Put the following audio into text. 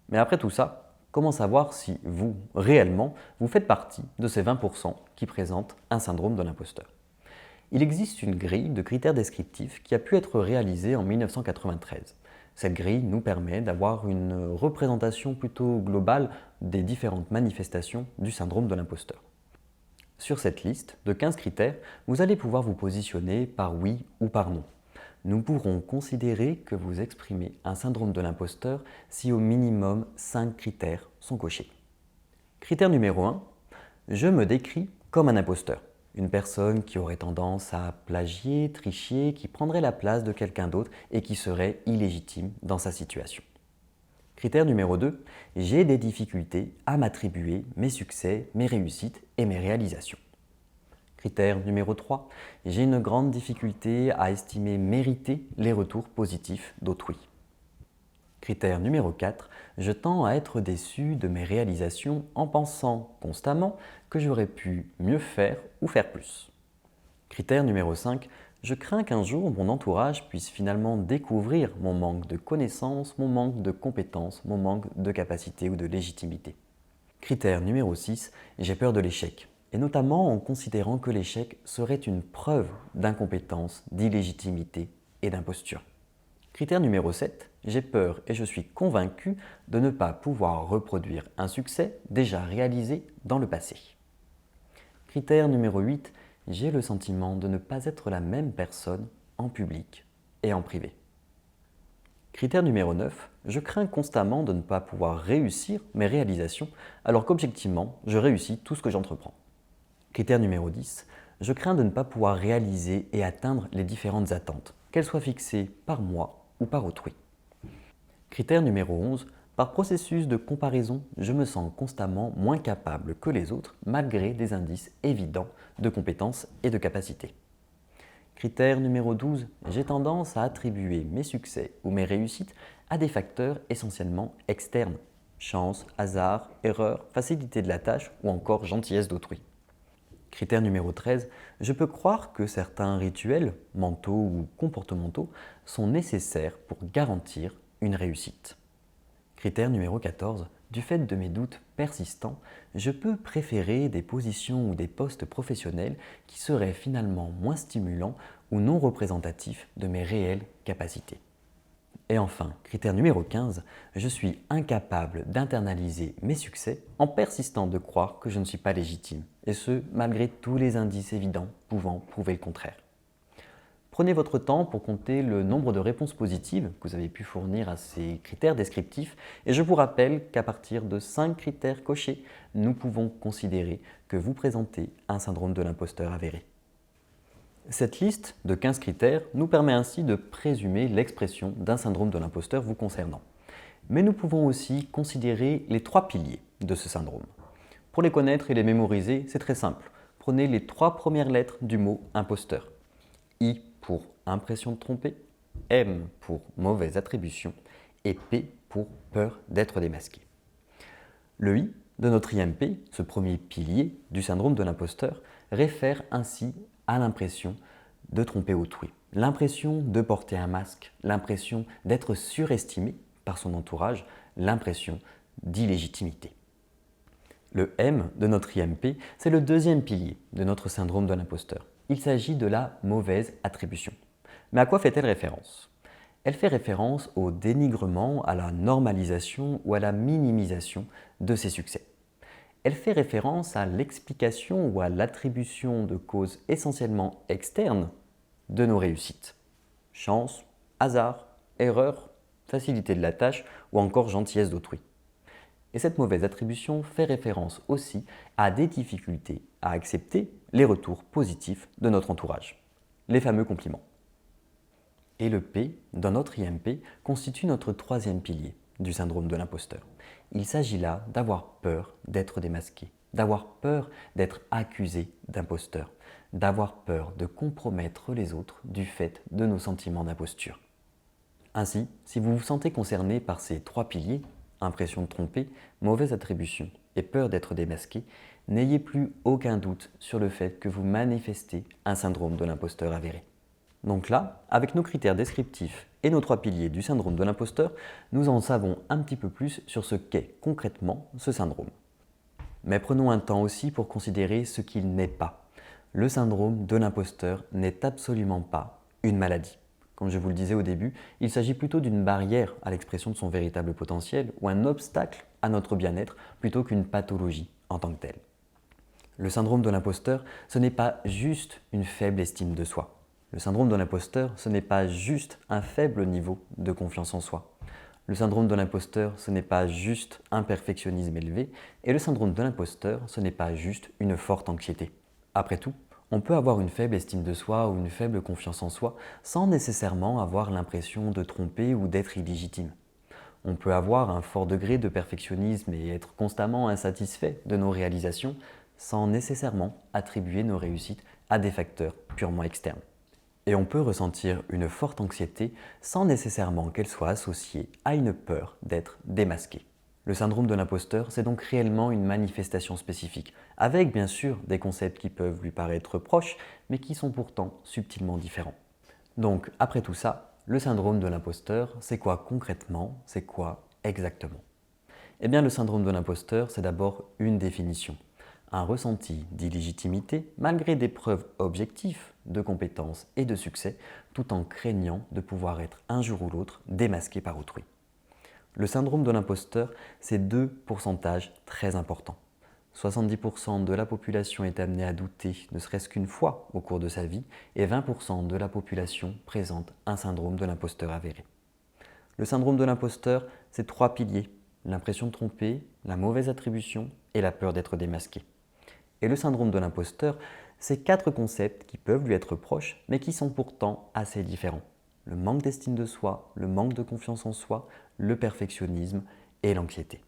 Mais après tout ça, comment savoir si vous, réellement, vous faites partie de ces 20% qui présentent un syndrome de l'imposteur? Il existe une grille de critères descriptifs qui a pu être réalisée en 1993. Cette grille nous permet d'avoir une représentation plutôt globale des différentes manifestations du syndrome de l'imposteur. Sur cette liste de 15 critères, vous allez pouvoir vous positionner par oui ou par non. Nous pourrons considérer que vous exprimez un syndrome de l'imposteur si au minimum 5 critères sont cochés. Critère numéro 1, je me décris comme un imposteur. Une personne qui aurait tendance à plagier, tricher, qui prendrait la place de quelqu'un d'autre et qui serait illégitime dans sa situation. Critère numéro 2, j'ai des difficultés à m'attribuer mes succès, mes réussites et mes réalisations. Critère numéro 3, j'ai une grande difficulté à estimer mériter les retours positifs d'autrui. Critère numéro 4, je tends à être déçu de mes réalisations en pensant constamment que j'aurais pu mieux faire ou faire plus. Critère numéro 5, je crains qu'un jour mon entourage puisse finalement découvrir mon manque de connaissances, mon manque de compétences, mon manque de capacité ou de légitimité. Critère numéro 6, j'ai peur de l'échec, et notamment en considérant que l'échec serait une preuve d'incompétence, d'illégitimité et d'imposture. Critère numéro 7, j'ai peur et je suis convaincu de ne pas pouvoir reproduire un succès déjà réalisé dans le passé. Critère numéro 8, j'ai le sentiment de ne pas être la même personne en public et en privé. Critère numéro 9, je crains constamment de ne pas pouvoir réussir mes réalisations alors qu'objectivement, je réussis tout ce que j'entreprends. Critère numéro 10, je crains de ne pas pouvoir réaliser et atteindre les différentes attentes, qu'elles soient fixées par moi ou par autrui. Critère numéro 11, par processus de comparaison, je me sens constamment moins capable que les autres malgré des indices évidents de compétences et de capacités. Critère numéro 12, j'ai tendance à attribuer mes succès ou mes réussites à des facteurs essentiellement externes, chance, hasard, erreur, facilité de la tâche ou encore gentillesse d'autrui. Critère numéro 13, je peux croire que certains rituels, mentaux ou comportementaux, sont nécessaires pour garantir une réussite. Critère numéro 14, du fait de mes doutes persistants, je peux préférer des positions ou des postes professionnels qui seraient finalement moins stimulants ou non représentatifs de mes réelles capacités. Et enfin, critère numéro 15, je suis incapable d'internaliser mes succès en persistant de croire que je ne suis pas légitime, et ce, malgré tous les indices évidents pouvant prouver le contraire. Prenez votre temps pour compter le nombre de réponses positives que vous avez pu fournir à ces critères descriptifs et je vous rappelle qu'à partir de 5 critères cochés, nous pouvons considérer que vous présentez un syndrome de l'imposteur avéré. Cette liste de 15 critères nous permet ainsi de présumer l'expression d'un syndrome de l'imposteur vous concernant. Mais nous pouvons aussi considérer les 3 piliers de ce syndrome. Pour les connaître et les mémoriser, c'est très simple. Prenez les 3 premières lettres du mot imposteur. I pour impression de tromper, M pour mauvaise attribution et P pour peur d'être démasqué. Le I de notre IMP, ce premier pilier du syndrome de l'imposteur, réfère ainsi à l'impression de tromper autrui, l'impression de porter un masque, l'impression d'être surestimé par son entourage, l'impression d'illégitimité. Le M de notre IMP, c'est le deuxième pilier de notre syndrome de l'imposteur. Il s'agit de la mauvaise attribution. Mais à quoi fait-elle référence? Elle fait référence au dénigrement, à la normalisation ou à la minimisation de ses succès. Elle fait référence à l'explication ou à l'attribution de causes essentiellement externes de nos réussites. Chance, hasard, erreur, facilité de la tâche ou encore gentillesse d'autrui. Et cette mauvaise attribution fait référence aussi à des difficultés à accepter les retours positifs de notre entourage, les fameux compliments. Et le P, dans notre IMP, constitue notre troisième pilier du syndrome de l'imposteur. Il s'agit là d'avoir peur d'être démasqué, d'avoir peur d'être accusé d'imposteur, d'avoir peur de compromettre les autres du fait de nos sentiments d'imposture. Ainsi, si vous vous sentez concerné par ces 3 piliers, impression de tromper, mauvaise attribution et peur d'être démasqué, n'ayez plus aucun doute sur le fait que vous manifestez un syndrome de l'imposteur avéré. Donc là, avec nos critères descriptifs et nos 3 piliers du syndrome de l'imposteur, nous en savons un petit peu plus sur ce qu'est concrètement ce syndrome. Mais prenons un temps aussi pour considérer ce qu'il n'est pas. Le syndrome de l'imposteur n'est absolument pas une maladie. Comme je vous le disais au début, il s'agit plutôt d'une barrière à l'expression de son véritable potentiel ou un obstacle à notre bien-être plutôt qu'une pathologie en tant que telle. Le syndrome de l'imposteur, ce n'est pas juste une faible estime de soi. Le syndrome de l'imposteur, ce n'est pas juste un faible niveau de confiance en soi. Le syndrome de l'imposteur, ce n'est pas juste un perfectionnisme élevé. Et le syndrome de l'imposteur, ce n'est pas juste une forte anxiété. Après tout, on peut avoir une faible estime de soi ou une faible confiance en soi sans nécessairement avoir l'impression de tromper ou d'être illégitime. On peut avoir un fort degré de perfectionnisme et être constamment insatisfait de nos réalisations sans nécessairement attribuer nos réussites à des facteurs purement externes. Et on peut ressentir une forte anxiété sans nécessairement qu'elle soit associée à une peur d'être démasqué. Le syndrome de l'imposteur, c'est donc réellement une manifestation spécifique, avec bien sûr des concepts qui peuvent lui paraître proches, mais qui sont pourtant subtilement différents. Donc après tout ça, le syndrome de l'imposteur, c'est quoi concrètement? C'est quoi exactement? Eh bien le syndrome de l'imposteur, c'est d'abord une définition. Un ressenti d'illégitimité malgré des preuves objectives de compétences et de succès, tout en craignant de pouvoir être un jour ou l'autre démasqué par autrui. Le syndrome de l'imposteur, c'est 2 pourcentages très importants. 70% de la population est amenée à douter ne serait-ce qu'une fois au cours de sa vie et 20% de la population présente un syndrome de l'imposteur avéré. Le syndrome de l'imposteur, c'est 3 piliers, l'impression de tromper, la mauvaise attribution et la peur d'être démasqué. Et le syndrome de l'imposteur, c'est 4 concepts qui peuvent lui être proches mais qui sont pourtant assez différents. Le manque d'estime de soi, le manque de confiance en soi, le perfectionnisme et l'anxiété.